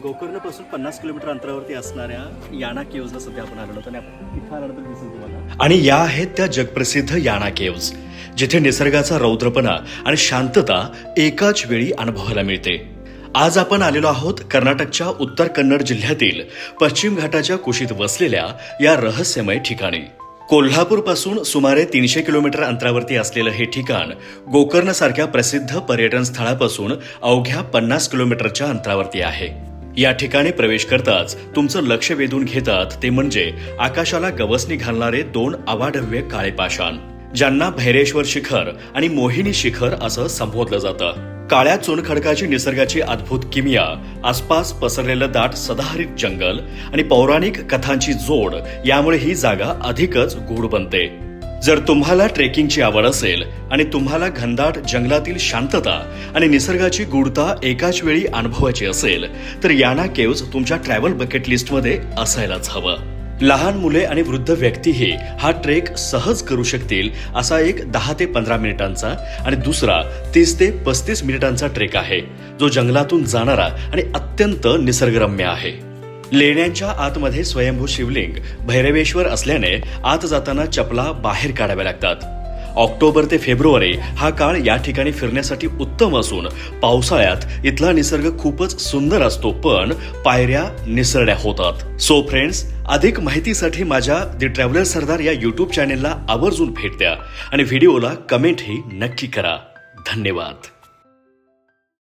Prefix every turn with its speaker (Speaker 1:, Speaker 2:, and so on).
Speaker 1: गोकर्णपासून 50 kilometre अंतरावरती असणाऱ्या याना केव्हजला सध्या आपण आलेलो आणि इथं आल्यानंतर दिसेल तुम्हाला.
Speaker 2: आणि या आहेत त्या जगप्रसिद्ध याना केव्ज, जिथे निसर्गाचा रौद्रपणा आणि शांतता एकाच वेळी अनुभवायला मिळते. आज आपण आलेलो आहोत कर्नाटकच्या उत्तर कन्नड जिल्ह्यातील पश्चिम घाटाच्या कुशीत वसलेल्या या रहस्यमय ठिकाणी. कोल्हापूर पासून सुमारे 300 किलोमीटर अंतरावरती असलेलं हे ठिकाण गोकर्ण सारख्या प्रसिद्ध पर्यटन स्थळापासून अवघ्या 50 किलोमीटरच्या अंतरावरती आहे. या ठिकाणी प्रवेश करताच तुमचं लक्ष वेधून घेतात ते म्हणजे आकाशाला गवसणी घालणारे 2 अवाढव्य काळे पाषाण, ज्यांना भैरेश्वर शिखर आणि मोहिनी शिखर असं संबोधलं जातं. काळ्या चुनखडकाची निसर्गाची अद्भुत किमया, आसपास पसरलेलं दाट सदाहरित जंगल आणि पौराणिक कथांची जोड यामुळे ही जागा अधिकच गूढ बनते. जर तुम्हाला ट्रेकिंगची आवड असेल आणि तुम्हाला घनदाट जंगलातील शांतता आणि निसर्गाची गूढता एकाच वेळी अनुभवायची असेल तर याना केव्ज तुमच्या ट्रॅव्हल बकेट लिस्टमध्ये असायलाच हवं. लहान मुले आणि वृद्ध व्यक्तीही हा ट्रेक सहज करू शकतील असा एक 10 ते 15 मिनिटांचा आणि दुसरा 30 ते 35 मिनिटांचा ट्रेक आहे, जो जंगलातून जाणारा आणि अत्यंत निसर्गरम्य आहे. लेण्यांच्या आतमध्ये स्वयंभू शिवलिंग भैरवेश्वर असल्याने आत जाताना चपला बाहेर काढाव्या लागतात. ऑक्टोबर ते फेब्रुवारी हा काळ या ठिकाणी फिरण्यासाठी उत्तम असून पावसाळ्यात इथला निसर्ग खूपच सुंदर असतो, पण पायऱ्या निसरड्या होतात. सो फ्रेंड्स, अधिक माहितीसाठी माझ्या द ट्रॅव्हलर सरदार या युट्यूब चॅनेलला आवर्जून भेट द्या आणि व्हिडिओला कमेंटही नक्की करा. धन्यवाद.